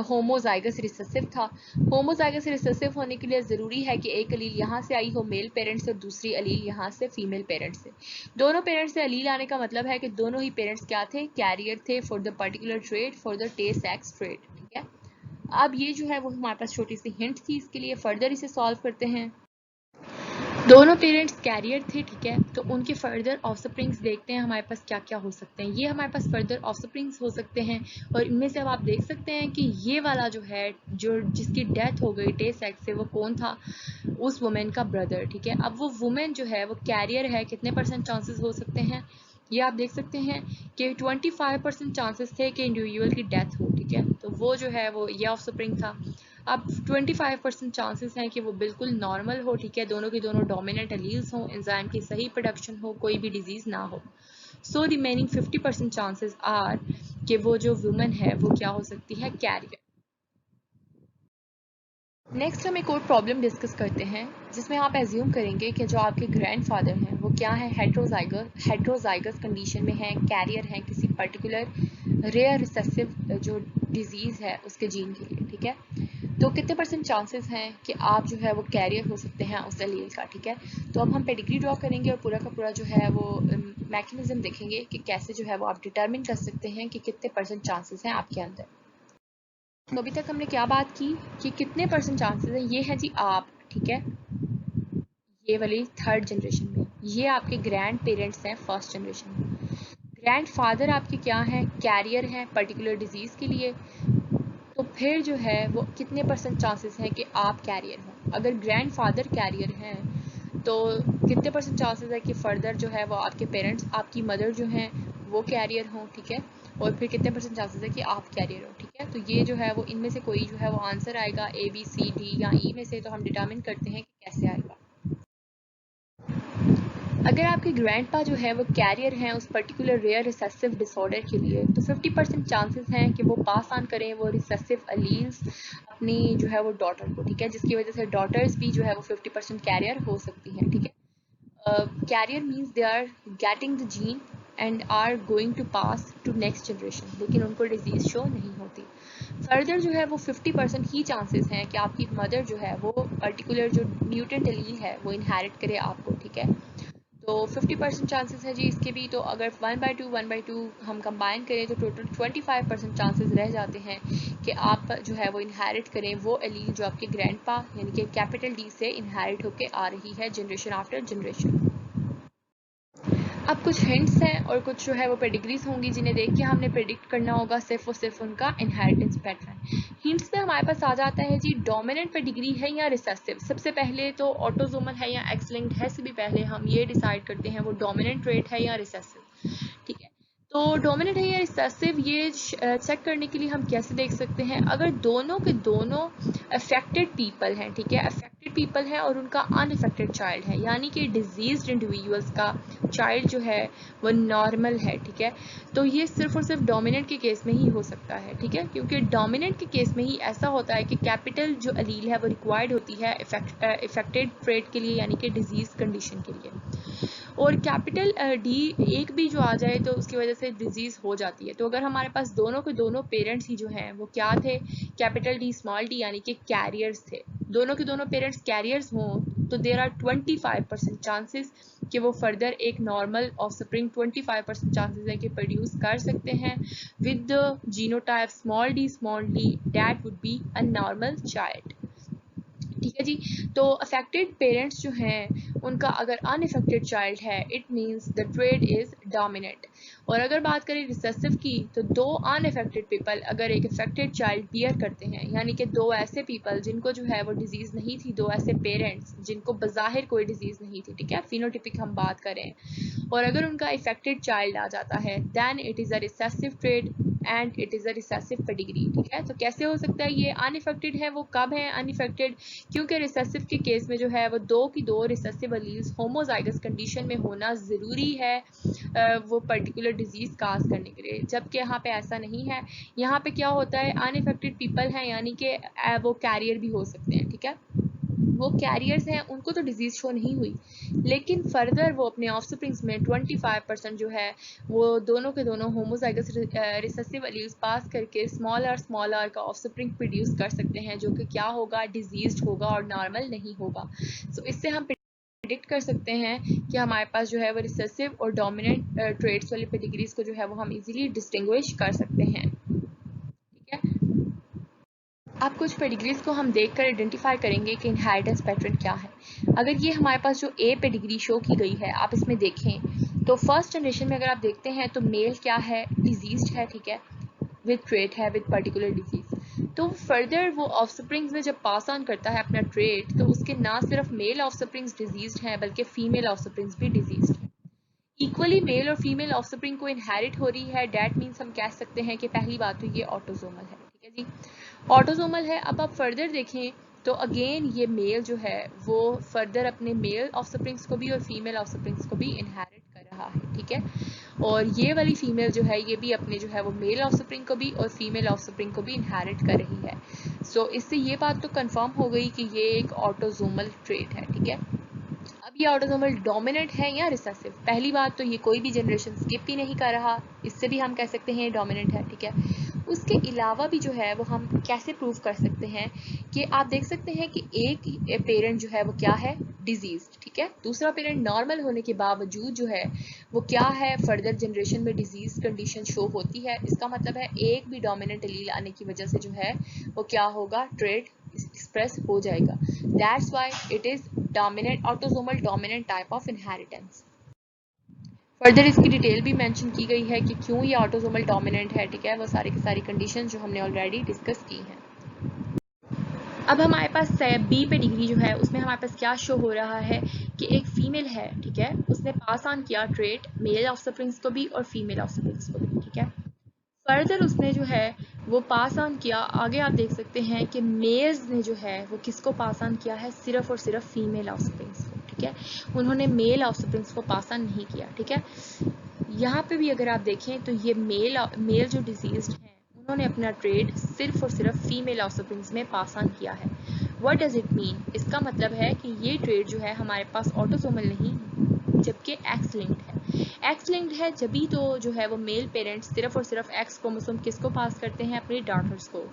[SPEAKER 1] होमोजाइगस रिसेसिव था। होमोजाइगस रिसेसिव होने के लिए ज़रूरी है कि एक अलील यहाँ से आई हो मेल पेरेंट्स से और दूसरी अलील यहाँ से फीमेल पेरेंट्स से। दोनों पेरेंट्स से अलील आने का मतलब है कि दोनों ही पेरेंट्स क्या थे, कैरियर थे for the particular trait, for the टे सेक्स ट्रेट, ठीक है। अब ये जो है वो हमारे पास छोटी सी हिंट थी, इसके लिए फर्दर इसे सॉल्व करते हैं। दोनों पेरेंट्स कैरियर थे, ठीक है। तो उनके फर्दर ऑफस्प्रिंग्स देखते हैं हमारे पास क्या क्या हो सकते हैं। ये हमारे पास फर्दर ऑफस्प्रिंग्स हो सकते हैं और इनमें से अब आप देख सकते हैं कि ये वाला जो है जो जिसकी डेथ हो गई टे सेक्स से, वो कौन था, उस वुमेन का ब्रदर, ठीक है। अब वो वुमेन जो है वो कैरियर है, कितने परसेंट चांसेस हो सकते हैं ये आप देख सकते हैं कि 25% चांसेस थे कि इंडिविजुअल की डेथ हो, ठीक है। तो वो जो है वो ये ऑफस्प्रिंग था। अब 25% चांसेस हैं कि वो बिल्कुल नॉर्मल हो, ठीक है। दोनों के दोनों डोमिनेंट एलील्स हों, एंजाइम की सही प्रोडक्शन हो, कोई भी डिजीज ना हो। सो रिमेनिंग 50% चांसेस आर कि वो जो वुमेन है वो क्या हो सकती है, कैरियर। नेक्स्ट हम एक और प्रॉब्लम डिस्कस करते हैं जिसमें आप एज्यूम करेंगे कि जो आपके ग्रैंडफादर हैं वो क्या है, हेट्रोजाइगस कंडीशन में हैं, कैरियर हैं किसी पर्टिकुलर रेयर रिसेसिव जो डिजीज़ है उसके जीन के लिए, ठीक है। तो कितने परसेंट चांसेस हैं कि आप जो है वो कैरियर हो सकते हैं उस एलील का, ठीक है। तो अब हम पेडिग्री ड्रॉ करेंगे और पूरा का पूरा जो है वो मैकेनिज्म देखेंगे कि कैसे जो है वो आप डिटरमिन कर सकते हैं कि कितने परसेंट चांसेस हैं आपके अंदर। तो अभी तक हमने क्या बात की कि कितने परसेंट चांसेस हैं, ये है जी आप, ठीक है, ये वाली थर्ड जनरेशन में। ये आपके ग्रैंड पेरेंट्स हैं फर्स्ट जनरेशन में। ग्रैंड फादर आपके क्या हैं, कैरियर हैं पर्टिकुलर डिजीज के लिए। तो फिर जो है वो कितने परसेंट चांसेस हैं कि आप कैरियर हो। अगर ग्रैंड फादर कैरियर हैं तो कितने परसेंट चांसेस है कि फर्दर जो है वो आपके पेरेंट्स, आपकी मदर जो हैं वो कैरियर हों, ठीक है। और फिर कितने परसेंट चांसेस है कि आप कैरियर हो, ठीक है। तो ये जो है वो इनमें से कोई जो है वो आंसर आएगा ए बी सी डी या ई में से। तो हम डिटरमिन करते हैं कि कैसे आएगा। अगर आपके ग्रैंडपा जो है वो कैरियर हैं उस पर्टिकुलर रेयर रिसेसिव डिसऑर्डर के लिए, तो 50% चांसेस हैं कि वो पास ऑन करें वो रिसेसिव अलील्स अपनी जो है वो डॉटर को, ठीक है, जिसकी वजह से डॉटर्स भी जो है वो 50% कैरियर हो सकती हैं, ठीक है। Carrier means they are getting the gene and are going to pass to next generation, लेकिन उनको डिजीज शो नहीं होती। फर्दर जो है वो 50% ही चांसेस हैं कि आपकी मदर जो है वो पर्टिकुलर जो म्यूटेंट एलील है वो इनहेरिट करे आपको, ठीक है। तो 50% चांसेस है जी इसके भी। तो अगर 1/2 1/2 हम कंबाइन करें तो टोटल 25% चांसेस रह जाते हैं कि आप जो है वो इनहेरिट करें वो एलील जो आपके ग्रैंडपा यानी कि कैपिटल डी से इनहेरिट होके आ रही है जनरेशन आफ्टर जनरेशन। अब कुछ हिंट्स हैं और कुछ जो है वो पेडिग्रीज होंगी जिन्हें देख के हमने प्रेडिक्ट करना होगा सिर्फ और सिर्फ उनका इनहेरिटेंस पैटर्न। हिंट्स में हमारे पास आ जाता है जी डोमिनेंट पेडिग्री है या रिसेसिव। सबसे पहले तो ऑटोसोमल है या एक्स लिंक्ड है से भी पहले हम ये डिसाइड करते हैं वो डोमिनेंट ट्रेट है या रिसेसिव, ठीक है। तो डोमिनेंट है या रिसेसिव ये चेक करने के लिए हम कैसे देख सकते हैं, अगर दोनों के दोनों अफेक्टेड पीपल हैं, ठीक है, अफेक्टेड पीपल हैं और उनका अनअफेक्टेड चाइल्ड है, यानी कि डिजीज्ड इंडिविजुअल्स का चाइल्ड जो है वो नॉर्मल है, ठीक है। तो ये सिर्फ और सिर्फ डोमिनेंट के केस में ही हो सकता है, ठीक है, क्योंकि डोमिनेंट के केस में ही ऐसा होता है कि कैपिटल जो अलील है वो रिक्वायर्ड होती है इफेक्टेड ट्रेट के लिए यानी कि डिजीज कंडीशन के लिए। और कैपिटल डी एक भी जो आ जाए तो उसकी वजह से डिजीज हो जाती है। तो अगर हमारे पास दोनों के दोनों पेरेंट्स ही जो हैं वो क्या थे, कैपिटल डी स्मॉल डी यानी कि कैरियर्स थे, दोनों के दोनों पेरेंट्स कैरियर्स हों तो देयर आर 25% चांसेस कि वो फर्दर एक नॉर्मल ऑफस्प्रिंग 25% चांसेस है कि प्रोड्यूस कर सकते हैं with the genotype small D that would be a normal child. ठीक है जी। तो अफेक्टेड पेरेंट्स जो हैं उनका अगर अनअफेक्टेड चाइल्ड है it means the trade is dominant. और अगर बात करें रिसेसिव की तो दो अनअफेक्टेड पीपल अगर एक अफेक्टेड चाइल्ड बियर करते हैं, यानी कि दो ऐसे पीपल जिनको जो है वो डिजीज नहीं थी, दो ऐसे पेरेंट्स जिनको बज़ाहिर कोई डिजीज नहीं थी, ठीक है, फिनोटिपिक हम बात करें, और अगर उनका इफेक्टेड चाइल्ड आ जाता है then it is a recessive trait and it is a recessive pedigree. ठीक है, तो कैसे हो सकता है ये अनइफेक्टेड है? वो कब है अनइफेक्टेड? क्योंकि रिसेसिव के केस में जो है वो दो की दो रिसेसिव एलील्स होमोजाइगस कंडीशन में होना ज़रूरी है वो पर्टिकुलर डिजीज़ काज करने के लिए, जबकि यहाँ पे ऐसा नहीं है। यहाँ पे क्या होता है, अनइफेक्टेड पीपल हैं यानी कि वो कैरियर भी हो सकते हैं। ठीक है, वो कैरियर्स हैं, उनको तो डिजीज शो नहीं हुई, लेकिन फर्दर वो अपने ऑफस्प्रिंग्स में 25% जो है वो दोनों के दोनों होमोजाइगस रिसेसिव एलील्स पास करके स्मॉल आर का ऑफस्प्रिंग प्रोड्यूस कर सकते हैं, जो कि क्या होगा, डिजीज्ड होगा और नॉर्मल नहीं होगा। सो इससे हम प्रेडिक्ट कर सकते हैं कि हमारे पास जो है वो रिसेसिव और डोमिनेंट ट्रेड्स वाली पेडिग्रीज को जो है वो हम इजीली डिस्टिंग्विश कर सकते हैं। ठीक है, अब कुछ पेडिग्रीज को हम देखकर आइडेंटिफाई करेंगे कि इनहेरिटेंस पैटर्न क्या है। अगर ये हमारे पास जो ए पेडिग्री शो की गई है, आप इसमें देखें तो फर्स्ट जनरेशन में अगर आप देखते हैं तो मेल क्या है, डिजीज्ड है, ठीक है, विद ट्रेट है, विद पर्टिकुलर डिजीज। तो फर्दर वो ऑफस्प्रिंग्स में जब पास ऑन करता है अपना ट्रेट, तो उसके ना सिर्फ मेल ऑफस्प्रिंग्स डिजीज्ड हैं बल्कि फीमेल ऑफस्प्रिंग्स भी डिजीज्ड हैं। इक्वली मेल और फीमेल ऑफस्प्रिंग को इनहेरिट हो रही है, डेट मीन्स हम कह सकते हैं कि पहली बात तो ये ऑटोसोमल है। ठीक है जी, ऑटोसोमल है। अब आप फर्दर देखें तो अगेन ये मेल जो है वो फर्दर अपने मेल ऑफस्प्रिंग्स को भी और फीमेल ऑफस्प्रिंग्स को भी इनहेरिट कर रहा है। ठीक है, और ये वाली फीमेल जो है ये भी अपने जो है वो मेल ऑफस्प्रिंग को भी और फीमेल ऑफस्प्रिंग को भी इनहेरिट कर रही है। सो इससे ये बात तो कंफर्म हो गई कि ये एक ऑटोसोमल ट्रेट है। ठीक है, अब ये ऑटोसोमल डोमिनेंट है या रिसेसिव? पहली बात तो ये कोई भी जनरेशन स्किप ही नहीं कर रहा, इससे भी हम कह सकते हैं डोमिनेंट है। ठीक है, उसके अलावा भी जो है वो हम कैसे प्रूव कर सकते हैं कि आप देख सकते हैं कि एक पेरेंट जो है वो क्या है, डिजीज। ठीक है, दूसरा पेरेंट नॉर्मल होने के बावजूद जो है वो क्या है, फर्दर जनरेशन में डिजीज कंडीशन शो होती है। इसका मतलब है एक भी डोमिनेंट एलील आने की वजह से जो है वो क्या होगा, ट्रेट एक्सप्रेस हो जाएगा। That's why it is dominant, autosomal dominant type of inheritance. Further इसकी डिटेल भी मेंशन की गई है कि क्यों ये ऑटोसोमल डोमिनेंट है। ठीक है, वो सारी की सारी कंडीशन जो हमने ऑलरेडी डिस्कस की हैं। अब हमारे पास बी पे डिग्री जो है उसमें हमारे पास क्या शो हो रहा है कि एक फीमेल है, ठीक है, उसने पास ऑन किया ट्रेट मेल ऑफस्प्रिंग्स को भी और फीमेल ऑफस्प्रिंग्स को भी। ठीक है, फर्दर उसने जो है वो पास ऑन किया, आगे आप देख सकते हैं कि मेल्स ने जो है वो किसको पास ऑन किया है, सिर्फ और सिर्फ फीमेल ऑफस्प्रिंग्स को। ठीक है, उन्होंने मेल ऑफस्प्रिंग्स को पास ऑन नहीं किया। ठीक है, यहाँ पे भी अगर आप देखें तो ये मेल जो डिजीज्ड हैं उन्होंने अपना ट्रेड सिर्फ और सिर्फ फीमेल ऑफस्प्रिंग्स में पास ऑन किया है। What does it mean? इसका मतलब है कि ये ट्रेड जो है हमारे पास ऑटोसोमल नहीं जबकि एक्स लिंक्ड है। एक्स लिंक्ड है जभी तो जो है वो मेल पेरेंट्स सिर्फ और सिर्फ एक्स क्रोमोसोम किसको पास करते हैं, अपने डॉटर्स को।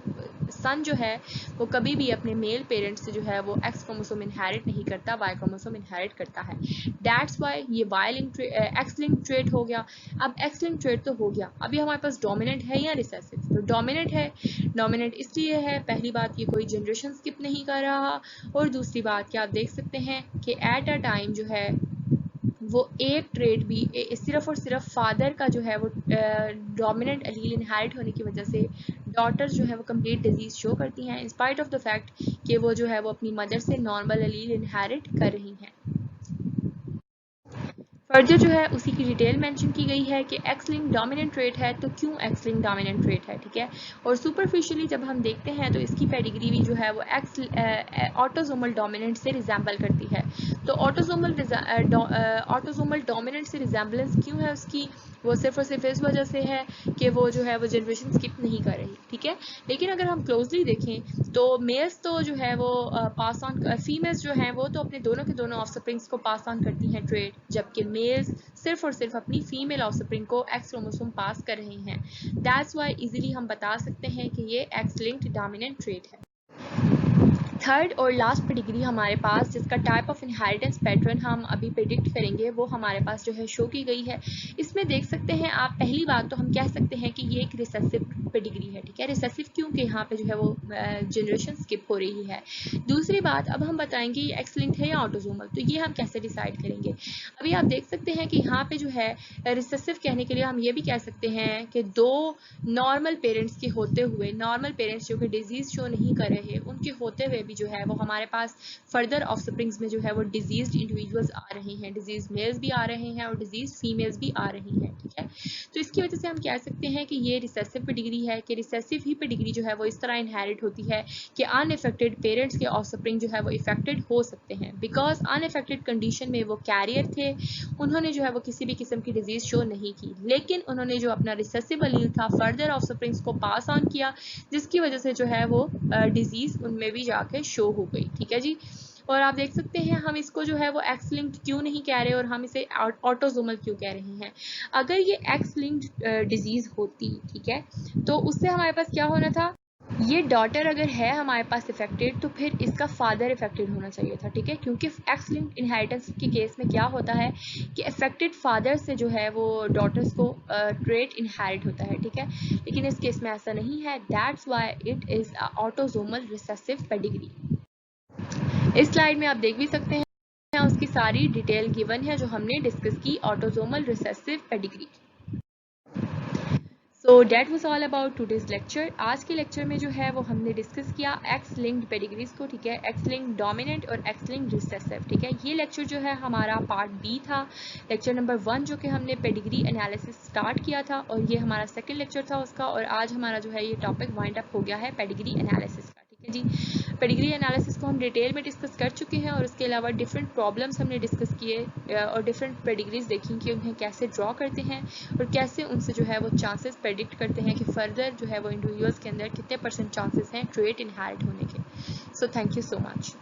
[SPEAKER 1] सन जो है वो कभी भी अपने मेल पेरेंट्स से जो है वो एक्स क्रोमोसोम इनहेरिट नहीं करता, वाई क्रोमोसोम इनहेरिट करता है। दैट्स वाई ये Y link X link trait हो गया। अब एक्स लिंक ट्रेट तो हो गया, अभी हमारे पास डोमिनेंट है या रिसेसिव? तो डोमिनेंट है। डोमिनेंट इसलिए है, पहली बात ये कोई जनरेशन स्किप नहीं कर रहा, और दूसरी बात क्या आप देख सकते हैं कि एट अ टाइम जो है वो एक ट्रेट भी सिर्फ और सिर्फ फादर का जो है वो डोमिनेंट एलील इनहेरिट होने की वजह से डॉटर्स जो है वो कंप्लीट डिजीज शो करती हैं, इंस्पाइट ऑफ द फैक्ट कि वो जो है वो अपनी मदर से नॉर्मल एलील इनहेरिट कर रही हैं। फर्दर जो है उसी की डिटेल मेंशन की गई है कि एक्स लिंक डोमिनेंट ट्रेट है, तो क्यों एक्स लिंक डोमिनेंट ट्रेट है। ठीक है, और सुपरफिशियली जब हम देखते हैं तो इसकी पेडिग्री भी जो है वो एक्स ऑटोसोमल डोमिनेंट से रिजेंबल करती है। तो ऑटोसोमल डोमिनेंट से रिजेंबलेंस क्यों है उसकी, वो सिर्फ और सिर्फ इस वजह से है कि वो जो है वो जनरेशन स्किप नहीं कर रही। ठीक है, लेकिन अगर हम क्लोजली देखें तो मेल्स तो जो है वो पास ऑन, फीमेल्स जो हैं वो तो अपने दोनों के दोनों ऑफस्प्रिंग्स को पास ऑन करती हैं ट्रेट, जबकि मेल्स सिर्फ और सिर्फ अपनी फीमेल ऑफस्प्रिंग को एक्स क्रोमोसोम पास कर रहे हैं। दैट्स व्हाई इजीली हम बता सकते हैं कि ये एक्स लिंक्ड डोमिनेंट ट्रेट है। थर्ड और लास्ट पेडिग्री हमारे पास जिसका टाइप ऑफ इनहेरिटेंस पैटर्न हम अभी प्रेडिक्ट करेंगे वो हमारे पास जो है शो की गई है। इसमें देख सकते हैं आप, पहली बात तो हम कह सकते हैं कि ये एक रिसेसिव पेडिग्री है, ठीक है। रिसेसिव क्योंकि यहाँ पे जो है वो जनरेशन स्किप हो रही है। दूसरी बात, अब हम बताएंगे ये एक्स लिंक्ड है या ऑटोसोमल, तो ये हम कैसे डिसाइड करेंगे। अभी आप देख सकते हैं कि यहाँ पे जो है रिसेसिव कहने के लिए हम ये भी कह सकते हैं कि दो नॉर्मल पेरेंट्स के होते हुए, नॉर्मल पेरेंट्स जो कि डिजीज शो नहीं कर रहे, उनके होते हुए भी जो है वो हमारे पास फर्दर ऑफस्प्रिंग्स में जो है वो डिजीज इंडिविजुअल्स आ रहे हैं, डिजीज मेल्स भी आ रहे हैं और डिजीज फीमेल्स भी आ रही हैं, ठीक है। तो इसकी वजह से हम कह सकते हैं कि ये रिसेसिव पेडिग्री है, कि रिसेसिव ही पेडिग्री जो है वो इस तरह इनहेरिट होती है कि अनइफेक्टेड पेरेंट्स के ऑफस्प्रिंग जो है वो इफेक्टेड हो सकते हैं। बिकॉज अनइफेक्टेड कंडीशन में वो कैरियर थे, उन्होंने जो है वो किसी भी किस्म की डिजीज शो नहीं की, लेकिन उन्होंने जो अपना रिसेसिव अलील था फर्दर ऑफस्प्रिंग्स को पास ऑन किया, जिसकी वजह से जो है वो डिजीज उनमें भी जाके शो हो गई, ठीक है जी। और आप देख सकते हैं हम इसको जो है वो एक्स लिंक्ड क्यों नहीं कह रहे और हम इसे ऑटोसोमल क्यों कह रहे हैं। अगर ये एक्स लिंक्ड डिजीज होती, ठीक है, तो उससे हमारे पास क्या होना था, ये डॉटर अगर है हमारे पास इफेक्टेड तो फिर इसका फादर इफेक्टेड होना चाहिए था, ठीक है। क्योंकि एक्स लिंक्ड इनहेरिटेंस के केस में क्या होता है कि इफेक्टेड फादर से जो है वो डॉटर्स को ट्रेट इनहेरिट होता है, ठीक है। लेकिन इस केस में ऐसा नहीं है, that's why it is autosomal recessive pedigree. इस स्लाइड में आप देख भी सकते हैं उसकी सारी डिटेल गिवन है जो हमने डिस्कस की autosomal recessive pedigree. So that was all about today's lecture. आज के लेक्चर में जो है वो हमने डिस्कस किया एक्स लिंक्ड पेडिग्रीज को, ठीक है, एक्स लिंक्ड डोमिनेंट और एक्स लिंक्ड रिसेसिव, ठीक है। ये लेक्चर जो है हमारा पार्ट बी था, लेक्चर नंबर 1 जो कि हमने पेडिग्री एनालिसिस स्टार्ट किया था, और ये हमारा सेकंड लेक्चर था उसका, और आज हमारा जो है ये टॉपिक वाइंड अप हो गया है पेडिग्री एनालिसिस का, ठीक है जी। पेडिग्री एनालिसिस को हम डिटेल में डिस्कस कर चुके हैं और उसके अलावा डिफरेंट प्रॉब्लम्स हमने डिस्कस किए और डिफरेंट पेडिग्रीज देखी कि उन्हें कैसे ड्रॉ करते हैं और कैसे उनसे जो है वो चांसेस प्रेडिक्ट करते हैं कि फर्दर जो है वो इंडिविजुअल्स के अंदर कितने % चांसेस हैं ट्रेट इनहेरिट होने के। So thank you so much.